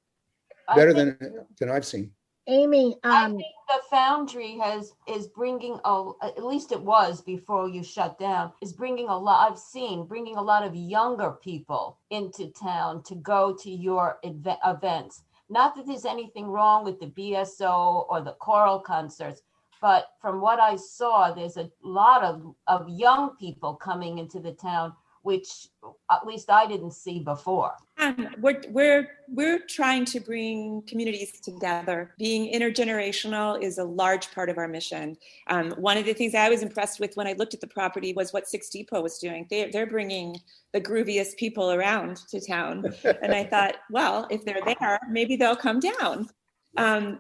better than I've seen. Amy, I think the Foundry is bringing at least it was before you shut down, is bringing a lot. I've seen bringing a lot of younger people into town to go to your events. Not that there's anything wrong with the BSO or the choral concerts, but from what I saw, there's a lot of young people coming into the town, which at least I didn't see before. We're trying to bring communities together. Being intergenerational is a large part of our mission. One of the things I was impressed with when I looked at the property was what Six Depot was doing. They're bringing the grooviest people around to town, and I thought, well, if they're there, maybe they'll come down. And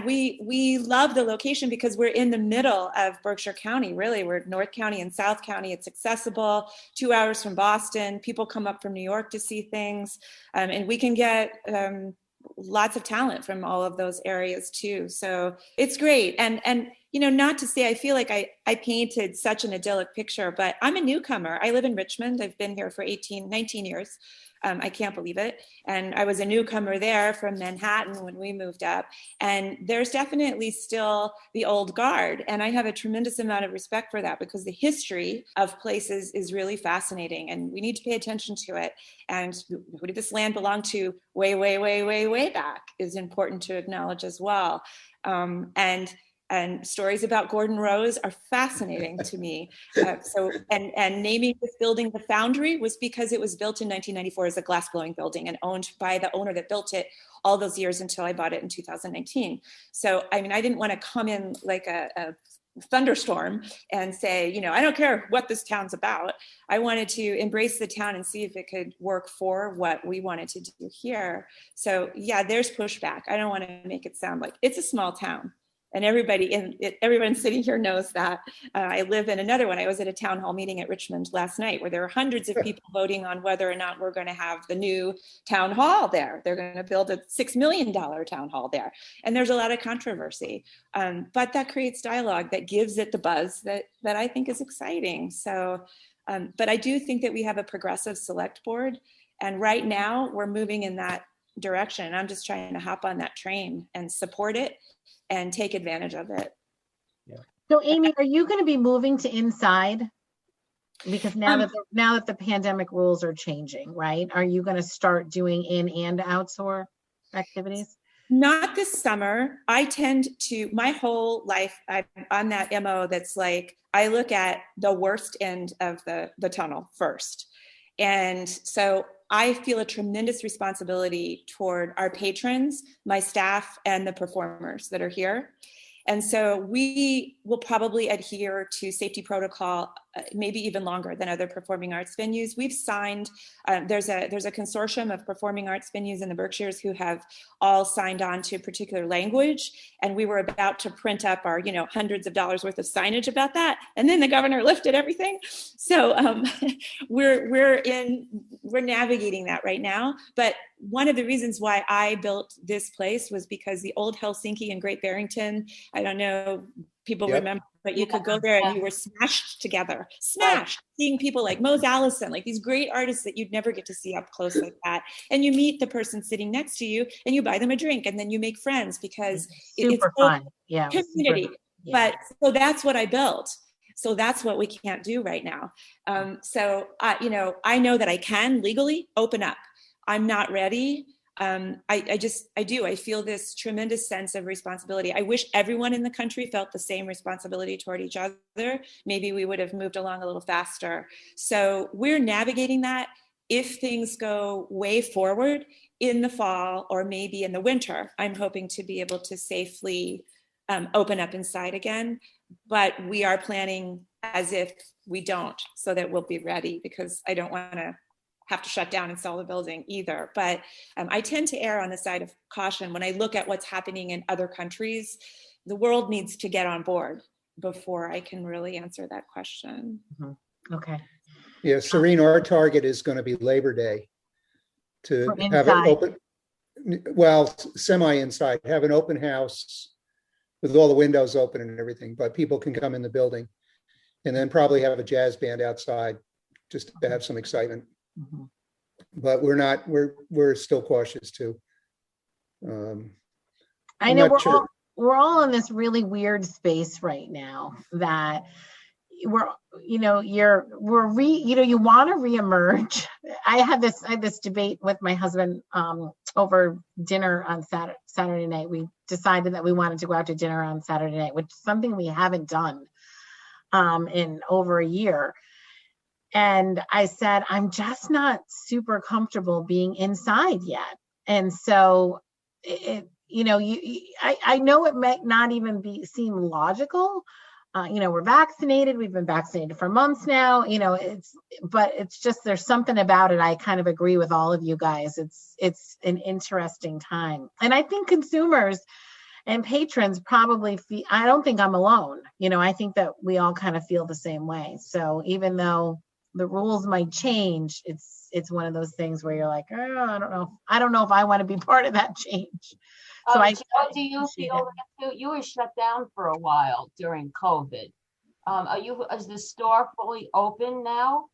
we love the location because we're in the middle of Berkshire County, really. We're North County and South County. It's accessible, 2 hours from Boston. People come up from New York to see things, and we can get lots of talent from all of those areas too. So it's great. And not to say I feel like I painted such an idyllic picture, but I'm a newcomer. I live in Richmond. I've been here for 19 years. I can't believe it. And I was a newcomer there from Manhattan when we moved up. And there's definitely still the old guard. And I have a tremendous amount of respect for that because the history of places is really fascinating and we need to pay attention to it. And who did this land belong to way, way, way, way, way back is important to acknowledge as well. And stories about Gordon Rose are fascinating to me. And naming this building the Foundry was because it was built in 1994 as a glass-blowing building and owned by the owner that built it all those years until I bought it in 2019. So, I mean, I didn't want to come in like a thunderstorm and say, I don't care what this town's about. I wanted to embrace the town and see if it could work for what we wanted to do here. So yeah, there's pushback. I don't want to make it sound like it's a small town. And everyone sitting here knows that. I live in another one. I was at a town hall meeting at Richmond last night where there were hundreds of people voting on whether or not we're going to have the new town hall there. They're going to build a $6 million town hall there. And there's a lot of controversy. But that creates dialogue that gives it the buzz that I think is exciting. So, but I do think that we have a progressive select board. And right now we're moving in that direction. I'm just trying to hop on that train and support it and take advantage of it. Yeah. So Amy, are you going to be moving to inside? Because now that the pandemic rules are changing, right? Are you going to start doing in and outdoor activities? Not this summer. I tend to, my whole life, I'm on that MO that's like, I look at the worst end of the tunnel first. And so I feel a tremendous responsibility toward our patrons, my staff, and the performers that are here. And so we will probably adhere to safety protocol, maybe even longer than other performing arts venues. We've signed, there's a consortium of performing arts venues in the Berkshires who have all signed on to a particular language. And we were about to print up our, hundreds of dollars worth of signage about that. And then the governor lifted everything. So we're navigating that right now. But one of the reasons why I built this place was because the old Helsinki in Great Barrington, I don't know, people remember, but you could go there and you were smashed together, seeing people like Mose Allison, like these great artists that you'd never get to see up close like that. And you meet the person sitting next to you and you buy them a drink and then you make friends because it's fun. Yeah, community. But so that's what I built. So that's what we can't do right now. I know that I can legally open up. I'm not ready. I feel this tremendous sense of responsibility. I wish everyone in the country felt the same responsibility toward each other. Maybe we would have moved along a little faster. So we're navigating that. If things go way forward in the fall or maybe in the winter, I'm hoping to be able to safely open up inside again. But we are planning as if we don't, so that we'll be ready, because I don't want to have to shut down and sell the building either. But I tend to err on the side of caution when I look at what's happening in other countries. The world needs to get on board before I can really answer that question. Mm-hmm. Okay. Yeah, Serene, our target is going to be Labor Day to have an open, well, semi-inside, have an open house with all the windows open and everything, but people can come in the building, and then probably have a jazz band outside just to have some excitement. Mm-hmm. But we're still cautious too. I I'm know not sure. we're all in this really weird space right now that you want to reemerge. I had this debate with my husband over dinner on Saturday night. We decided that we wanted to go out to dinner on Saturday night, which is something we haven't done in over a year. And I said, I'm just not super comfortable being inside yet. And so I know it might not even seem logical. We're vaccinated. We've been vaccinated for months now. But it's just, there's something about it. I kind of agree with all of you guys. It's an interesting time. And I think consumers and patrons probably feel, I don't think I'm alone. I think that we all kind of feel the same way. So even though the rules might change, it's one of those things where you're like, oh, I don't know if I want to be part of that change. So Joe, do you feel that you were shut down for a while during COVID? Is the store fully open now?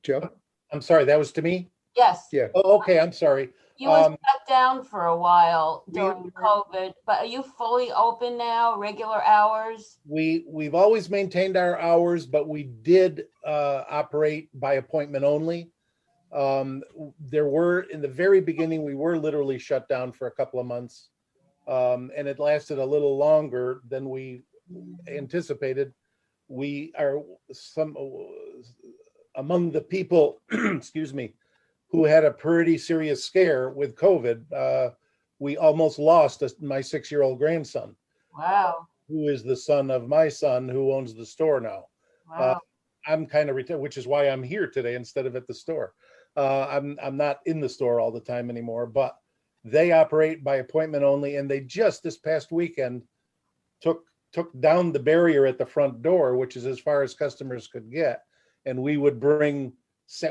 Joe? I'm sorry, that was to me? Yes. Yeah. Oh, okay, I'm sorry. You were shut down for a while during COVID, but are you fully open now, regular hours? We've always maintained our hours, but we did operate by appointment only. There were, in the very beginning, we were literally shut down for a couple of months, and it lasted a little longer than we anticipated. We are among the people, excuse me, who had a pretty serious scare with COVID. We almost lost my 6-year-old grandson. Wow. Who is the son of my son who owns the store now. Wow. I'm kind of retired, which is why I'm here today instead of at the store. I'm not in the store all the time anymore, but they operate by appointment only, and they just this past weekend took down the barrier at the front door, which is as far as customers could get, and we would bring.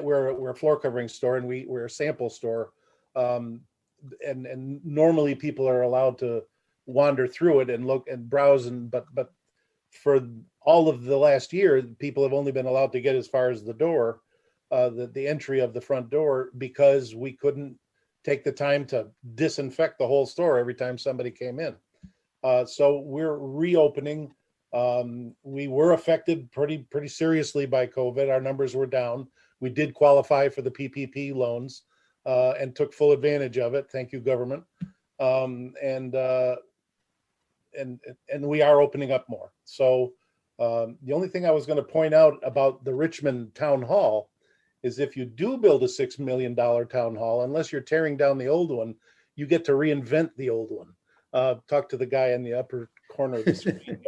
We're a floor covering store, and we're a sample store, and normally people are allowed to wander through it and look and browse, but for all of the last year, people have only been allowed to get as far as the door. The entry of the front door, because we couldn't take the time to disinfect the whole store every time somebody came in. So we're reopening. We were affected pretty seriously by COVID. Our numbers were down. We did qualify for the PPP loans and took full advantage of it. Thank you, government. And we are opening up more. So the only thing I was going to point out about the Richmond Town Hall is if you do build a $6 million town hall, unless you're tearing down the old one, you get to reinvent the old one. Talk to the guy in the upper corner of the screen.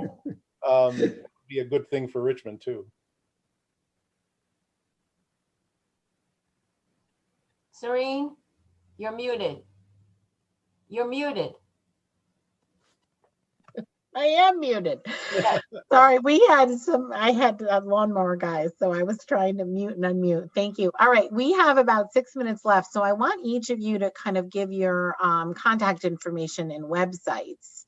Be a good thing for Richmond too. Serene, you're muted. You're muted. I am muted. Sorry, I had lawnmower guys, so I was trying to mute and unmute. Thank you. All right, we have about 6 minutes left, so I want each of you to kind of give your contact information and websites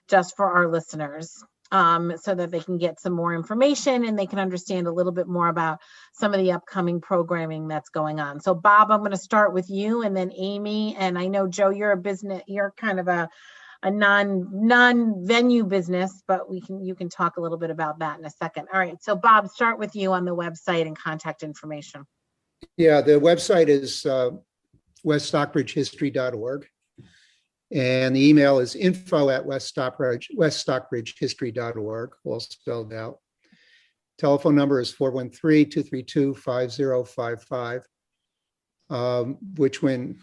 just for our listeners, so that they can get some more information and they can understand a little bit more about some of the upcoming programming that's going on. So Bob, I'm going to start with you, and then Amy, and I know Joe, you're kind of a non-venue business, but you can talk a little bit about that in a second. All right, so Bob, start with you on the website and contact information. Yeah, the website is weststockbridgehistory.org, and the email is info@weststockbridgehistory.org, all spelled out. Telephone number is 413-232-5055, which when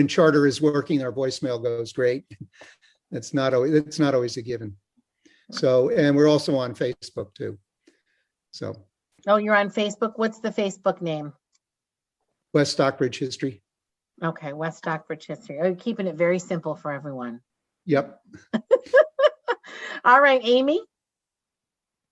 Charter is working, our voicemail goes great. It's not always a given. So, and we're also on Facebook too. So. Oh, you're on Facebook. What's the Facebook name? West Stockbridge History. Okay, West Stockbridge History. Oh, you're keeping it very simple for everyone. Yep. All right, Amy.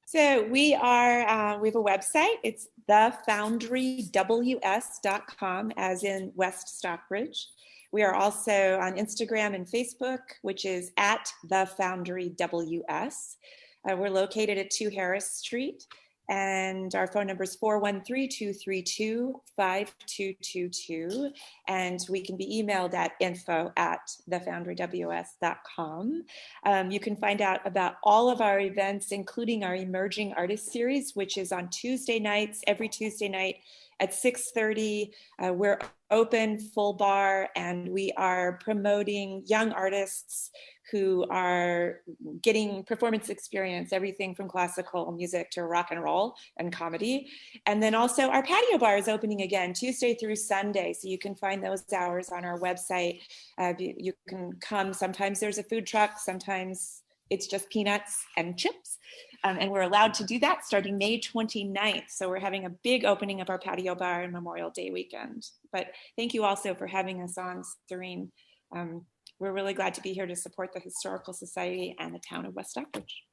So we have a website. It's thefoundryws.com, as in West Stockbridge. We are also on Instagram and Facebook, which is @thefoundryws. We're located at 2 Harris Street. And our phone number is 413-232-5222. And we can be emailed at info@thefoundryws.com. You can find out about all of our events, including our Emerging Artist Series, which is on Tuesday nights, every Tuesday night at 6:30. We're open, full bar, and we are promoting young artists who are getting performance experience, everything from classical music to rock and roll and comedy. And then also our patio bar is opening again Tuesday through Sunday. So you can find those hours on our website. You can come. Sometimes there's a food truck. Sometimes it's just peanuts and chips. And we're allowed to do that starting May 29th. So we're having a big opening of our patio bar and Memorial Day weekend. But thank you also for having us on, Serene. We're really glad to be here to support the Historical Society and the town of West Stockbridge.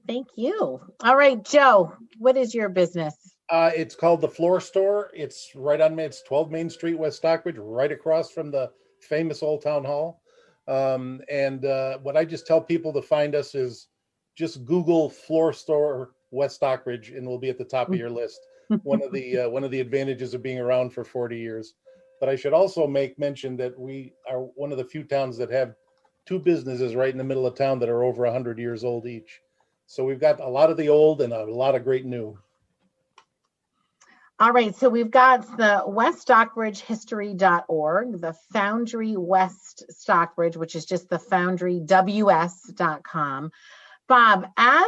Thank you. All right, Joe, what is your business? It's called The Floor Store. It's it's 12 Main Street, West Stockbridge, right across from the famous Old Town Hall. What I just tell people to find us is just Google Floor Store West Stockbridge, and we'll be at the top of your list. One of the advantages of being around for 40 years. But I should also make mention that we are one of the few towns that have two businesses right in the middle of town that are over 100 years old each. So we've got a lot of the old and a lot of great new. All right, so we've got the weststockbridgehistory.org, the Foundry West Stockbridge, which is just the foundryws.com. Bob, as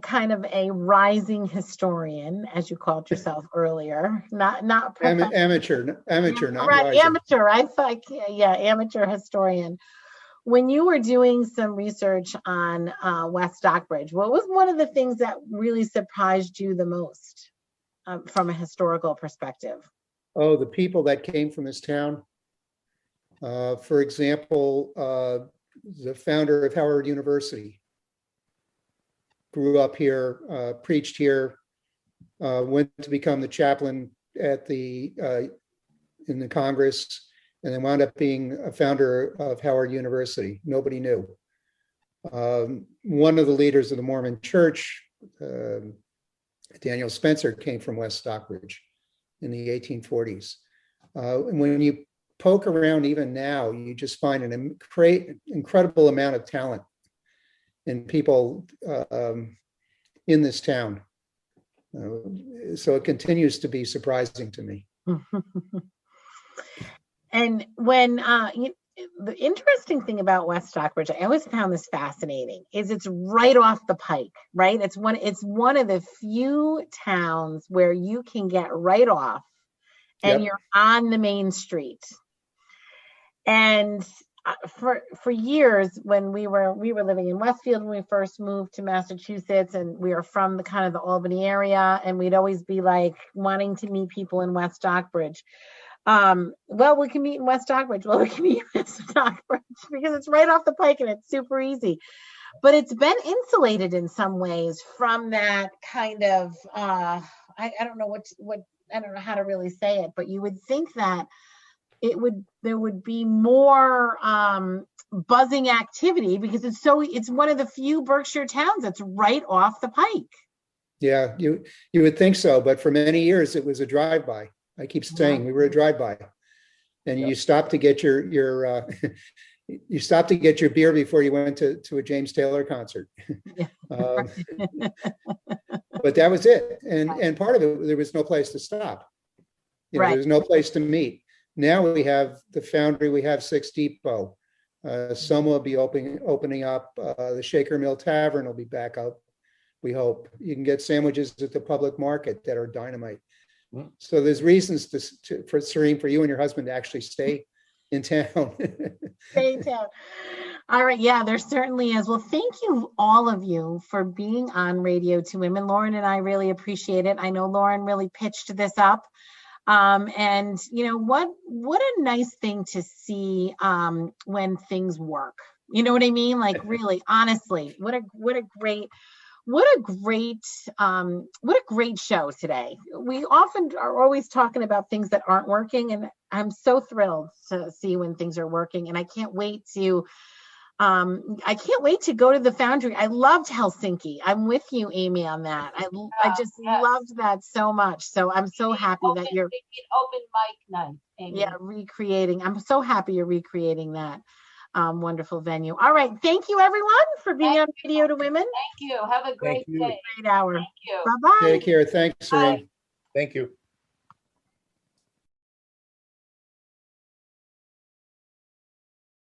kind of a rising historian, as you called yourself earlier, not amateur, not right, rising. Amateur. I thought, yeah, amateur historian. When you were doing some research on West Stockbridge, what was one of the things that really surprised you the most from a historical perspective? Oh, the people that came from this town. For example, the founder of Howard University grew up here, preached here, went to become the chaplain at in the Congress, and then wound up being a founder of Howard University. Nobody knew. One of the leaders of the Mormon Church, Daniel Spencer, came from West Stockbridge in the 1840s. And when you poke around even now, you just find an incredible amount of talent in people in this town. So it continues to be surprising to me. And when the interesting thing about West Stockbridge, I always found this fascinating, is it's right off the pike, right? It's one of the few towns where you can get right off and you're on the main street. And for years, when we were living in Westfield when we first moved to Massachusetts, and we were from the kind of the Albany area, and we'd always be like wanting to meet people in West Stockbridge. Well, we can meet in West Stockbridge. Well, we can meet in West Stockbridge because it's right off the pike and it's super easy. But it's been insulated in some ways from that kind of I don't know what I don't know how to really say it, but you would think that there would be more buzzing activity because it's one of the few Berkshire towns that's right off the pike. Yeah, you would think so, but for many years it was a drive-by. I keep saying we were a drive-by, and you stopped to get your you stopped to get your beer before you went to a James Taylor concert. But that was it, and part of it, there was no place to stop. There was no place to meet. Now we have the Foundry, we have Six Depot. Some will be opening up. The Shaker Mill Tavern will be back up, we hope. You can get sandwiches at the public market that are dynamite. So there's reasons for Serene, for you and your husband to actually stay in town. Stay in town. All right. Yeah, there certainly is. Well, thank you, all of you, for being on Radio2Women. Lauren and I really appreciate it. I know Lauren really pitched this up. And you know what a nice thing to see when things work. You know what I mean? Like, really, honestly, what a great show today. We often are always talking about things that aren't working, and I'm so thrilled to see when things are working, and I can't wait to I can't wait to go to the Foundry. I loved Helsinki. I'm with you, Amy, on that. I just loved that so much. So I'm so happy that you're open mic night, Amy. Yeah, recreating. I'm so happy you're recreating that wonderful venue. All right. Thank you, everyone, for being on Radio to Women. Thank you. Have a great day. Great hour. Thank you. Bye-bye. Take care. Thanks, Serene. Thank you.